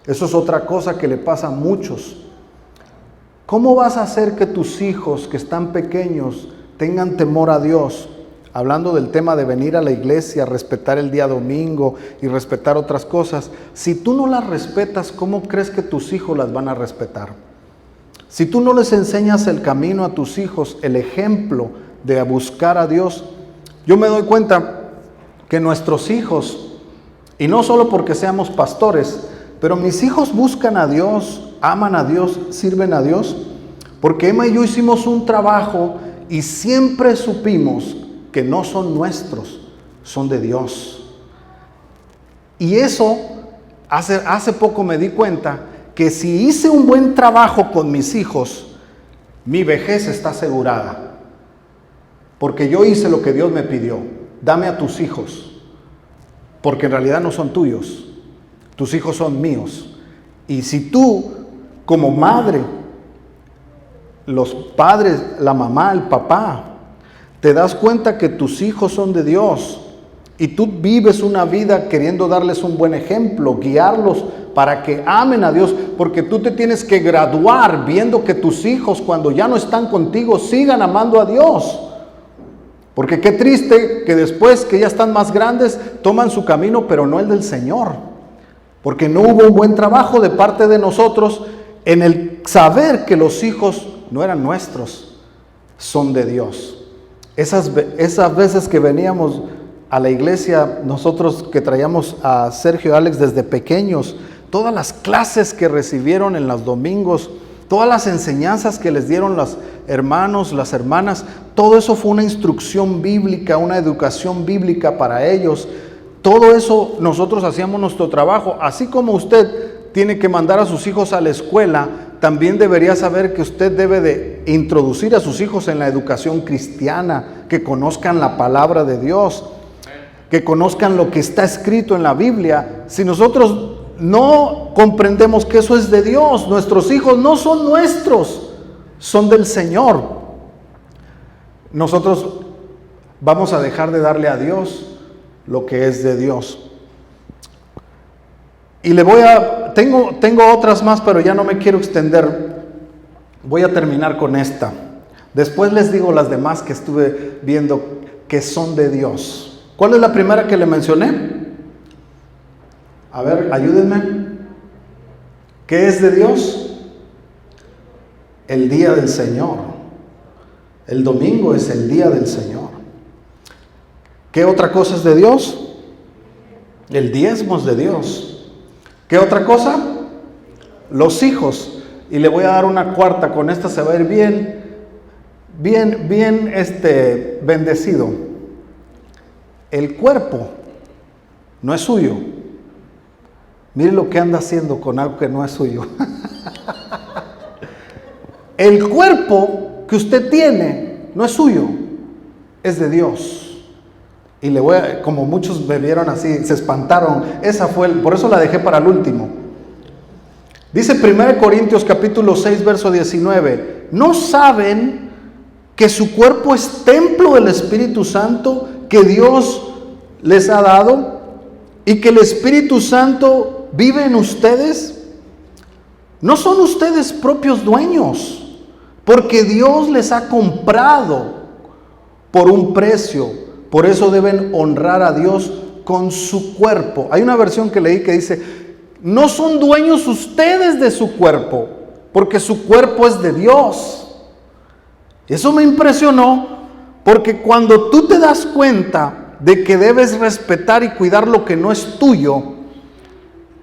Eso es otra cosa que le pasa a muchos. ¿Cómo vas a hacer que tus hijos que están pequeños tengan temor a Dios? Hablando del tema de venir a la iglesia, respetar el día domingo y respetar otras cosas. Si tú no las respetas, ¿cómo crees que tus hijos las van a respetar? Si tú no les enseñas el camino a tus hijos, el ejemplo de buscar a Dios, yo me doy cuenta que nuestros hijos, y no solo porque seamos pastores, pero mis hijos buscan a Dios, aman a Dios, sirven a Dios, porque Emma y yo hicimos un trabajo y siempre supimos que no son nuestros, son de Dios. Y eso, hace poco me di cuenta que si hice un buen trabajo con mis hijos, mi vejez está asegurada. Porque yo hice lo que Dios me pidió. Dame a tus hijos, porque en realidad no son tuyos. Tus hijos son míos. Y si tú, como madre, los padres, la mamá, el papá, te das cuenta que tus hijos son de Dios y tú vives una vida queriendo darles un buen ejemplo, guiarlos para que amen a Dios, porque tú te tienes que graduar viendo que tus hijos, cuando ya no están contigo, sigan amando a Dios. Porque qué triste que después que ya están más grandes, toman su camino, pero no el del Señor. Porque no hubo un buen trabajo de parte de nosotros en el saber que los hijos no eran nuestros, son de Dios. Esas veces que veníamos a la iglesia, nosotros que traíamos a Sergio y Alex desde pequeños, todas las clases que recibieron en los domingos, todas las enseñanzas que les dieron los hermanos, las hermanas, todo eso fue una instrucción bíblica, una educación bíblica para ellos. Todo eso nosotros hacíamos nuestro trabajo. Así como usted tiene que mandar a sus hijos a la escuela, también debería saber que usted debe de introducir a sus hijos en la educación cristiana, que conozcan la palabra de Dios, que conozcan lo que está escrito en la Biblia. Si nosotros no comprendemos que eso es de Dios, nuestros hijos no son nuestros, son del Señor, nosotros vamos a dejar de darle a Dios lo que es de Dios. Y tengo otras más, pero ya no me quiero extender. Voy a terminar con esta. Después les digo las demás que estuve viendo que son de Dios. ¿Cuál es la primera que le mencioné? A ver, ayúdenme. ¿Qué es de Dios? El día del Señor. El domingo es el día del Señor. ¿Qué otra cosa es de Dios? El diezmo es de Dios. ¿Qué otra cosa? Los hijos. Y le voy a dar una cuarta, con esta se va a ir bien bendecido. El cuerpo no es suyo. Mire lo que anda haciendo con algo que no es suyo. El cuerpo que usted tiene no es suyo, es de Dios. Y como muchos me vieron así, se espantaron. Por eso la dejé para el último. Dice 1 Corintios capítulo 6, verso 19. ¿No saben que su cuerpo es templo del Espíritu Santo que Dios les ha dado? Y que el Espíritu Santo vive en ustedes. No son ustedes propios dueños, porque Dios les ha comprado por un precio. Por eso deben honrar a Dios con su cuerpo. Hay una versión que leí que dice, no son dueños ustedes de su cuerpo, porque su cuerpo es de Dios. Eso me impresionó, porque cuando tú te das cuenta de que debes respetar y cuidar lo que no es tuyo,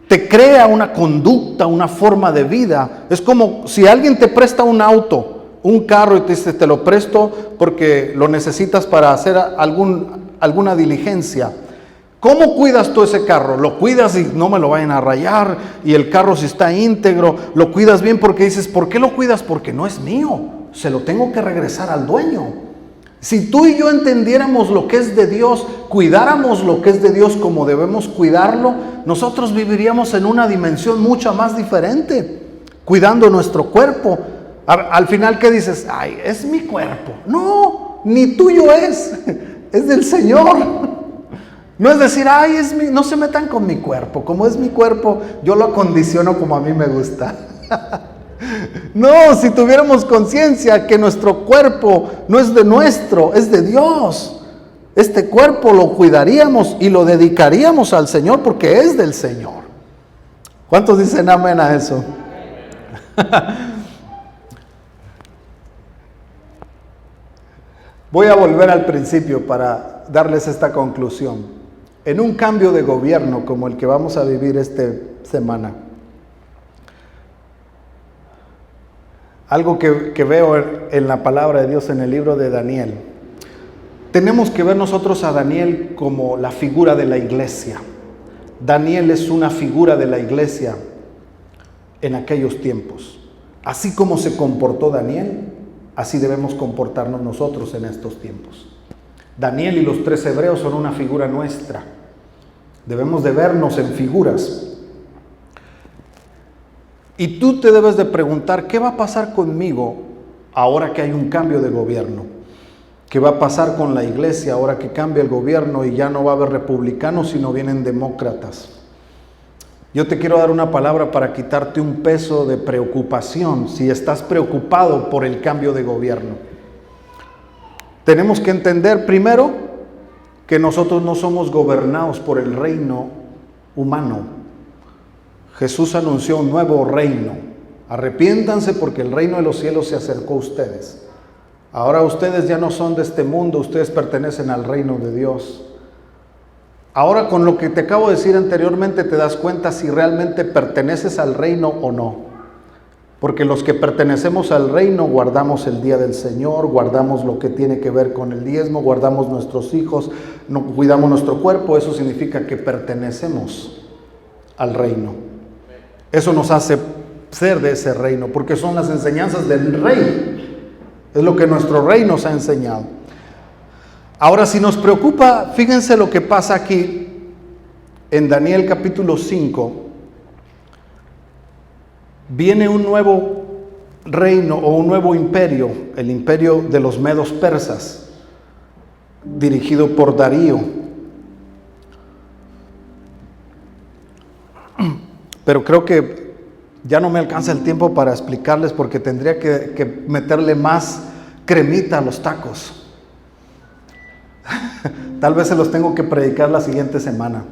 te crea una conducta, una forma de vida. Es como si alguien te presta un auto, un carro, y te dice, te lo presto porque lo necesitas para hacer alguna diligencia. ¿Cómo cuidas tú ese carro? Lo cuidas y no me lo vayan a rayar, y el carro si está íntegro, lo cuidas bien porque dices, ¿por qué lo cuidas? Porque no es mío, se lo tengo que regresar al dueño. Si tú y yo entendiéramos lo que es de Dios, cuidáramos lo que es de Dios como debemos cuidarlo, nosotros viviríamos en una dimensión mucho más diferente, cuidando nuestro cuerpo. Al final, ¿qué dices? Ay, es mi cuerpo. No, ni tuyo es del Señor. No es decir, ay, no se metan con mi cuerpo, como es mi cuerpo, yo lo acondiciono como a mí me gusta. No, si tuviéramos conciencia que nuestro cuerpo no es de nuestro, es de Dios, este cuerpo lo cuidaríamos y lo dedicaríamos al Señor porque es del Señor. ¿Cuántos dicen amén a eso? Voy a volver al principio para darles esta conclusión. En un cambio de gobierno como el que vamos a vivir esta semana, algo que veo en la palabra de Dios en el libro de Daniel, tenemos que ver nosotros a Daniel como la figura de la iglesia. Daniel es una figura de la iglesia en aquellos tiempos. Así como se comportó Daniel, así debemos comportarnos nosotros en estos tiempos. Daniel y los 3 hebreos son una figura nuestra. Debemos de vernos en figuras. Y tú te debes de preguntar, ¿qué va a pasar conmigo ahora que hay un cambio de gobierno? ¿Qué va a pasar con la iglesia ahora que cambia el gobierno y ya no va a haber republicanos, sino vienen demócratas? Yo te quiero dar una palabra para quitarte un peso de preocupación si estás preocupado por el cambio de gobierno. Tenemos que entender primero que nosotros no somos gobernados por el reino humano. Jesús anunció un nuevo reino. Arrepiéntanse porque el reino de los cielos se acercó a ustedes. Ahora ustedes ya no son de este mundo, ustedes pertenecen al reino de Dios. Ahora con lo que te acabo de decir anteriormente te das cuenta si realmente perteneces al reino o no. Porque los que pertenecemos al reino guardamos el día del Señor, guardamos lo que tiene que ver con el diezmo, guardamos nuestros hijos, cuidamos nuestro cuerpo. Eso significa que pertenecemos al reino. Eso nos hace ser de ese reino, porque son las enseñanzas del rey. Es lo que nuestro rey nos ha enseñado. Ahora, si nos preocupa, fíjense lo que pasa aquí en Daniel capítulo 5. Viene un nuevo reino o un nuevo imperio, el imperio de los medos persas, dirigido por Darío. Pero creo que ya no me alcanza el tiempo para explicarles porque tendría que meterle más cremita a los tacos. Tal vez se los tengo que predicar la siguiente semana.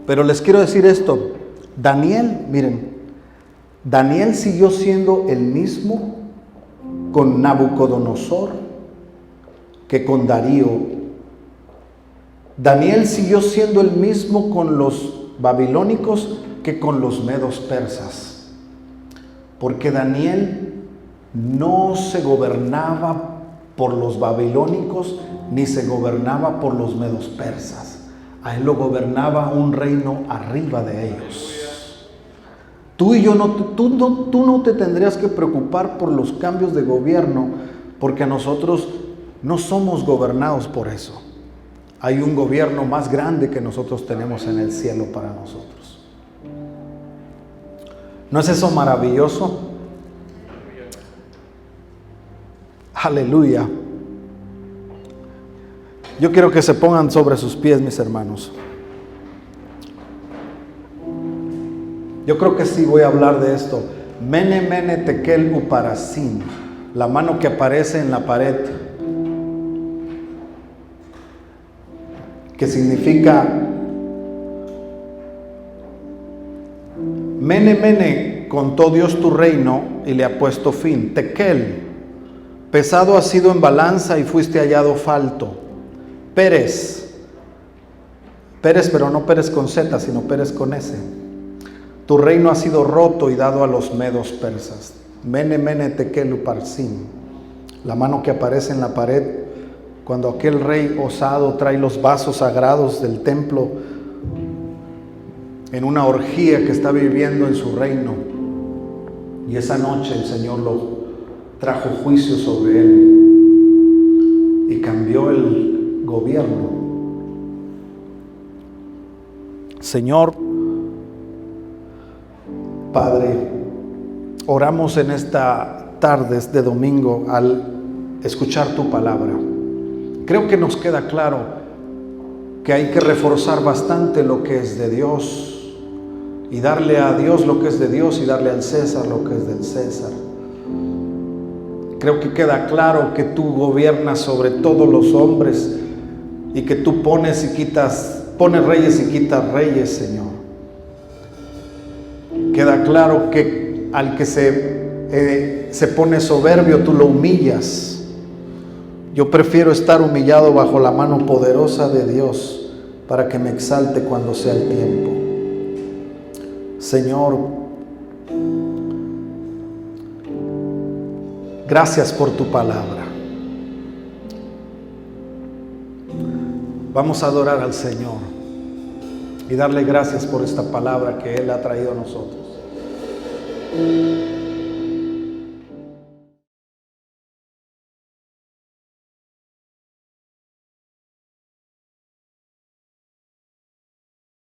Pero les quiero decir esto. Daniel, miren, Daniel siguió siendo el mismo con Nabucodonosor que con Darío. Daniel siguió siendo el mismo con los babilónicos que con los medos persas, porque Daniel no se gobernaba por los babilónicos ni se gobernaba por los medos persas. A él lo gobernaba un reino arriba de ellos. Tú y yo tú no te tendrías que preocupar por los cambios de gobierno, porque a nosotros no somos gobernados por eso. Hay un gobierno más grande que nosotros tenemos en el cielo para nosotros. ¿No es eso maravilloso? Aleluya. Yo quiero que se pongan sobre sus pies, mis hermanos. Yo creo que sí voy a hablar de esto. Mene, mene, tekel, uparasin. La mano que aparece en la pared. Que significa Mene, mene, contó Dios tu reino y le ha puesto fin. Tekel, pesado has sido en balanza y fuiste hallado falto. Pérez, pero no Pérez con Z, sino Pérez con S. Tu reino ha sido roto y dado a los medos persas. Mene, mene, tekel, uparsin. La mano que aparece en la pared cuando aquel rey osado trae los vasos sagrados del templo en una orgía que está viviendo en su reino. Y esa noche el Señor lo trajo juicio sobre él y cambió el gobierno. Señor, Padre, oramos en esta tarde de domingo al escuchar tu palabra. Creo que nos queda claro que hay que reforzar bastante lo que es de Dios y darle a Dios lo que es de Dios y darle al César lo que es del César. Creo que queda claro que tú gobiernas sobre todos los hombres y que tú pones reyes y quitas reyes, Señor. Queda claro que al que se pone soberbio, tú lo humillas. Yo prefiero estar humillado bajo la mano poderosa de Dios para que me exalte cuando sea el tiempo. Señor, gracias por tu palabra. Vamos a adorar al Señor y darle gracias por esta palabra que Él ha traído a nosotros.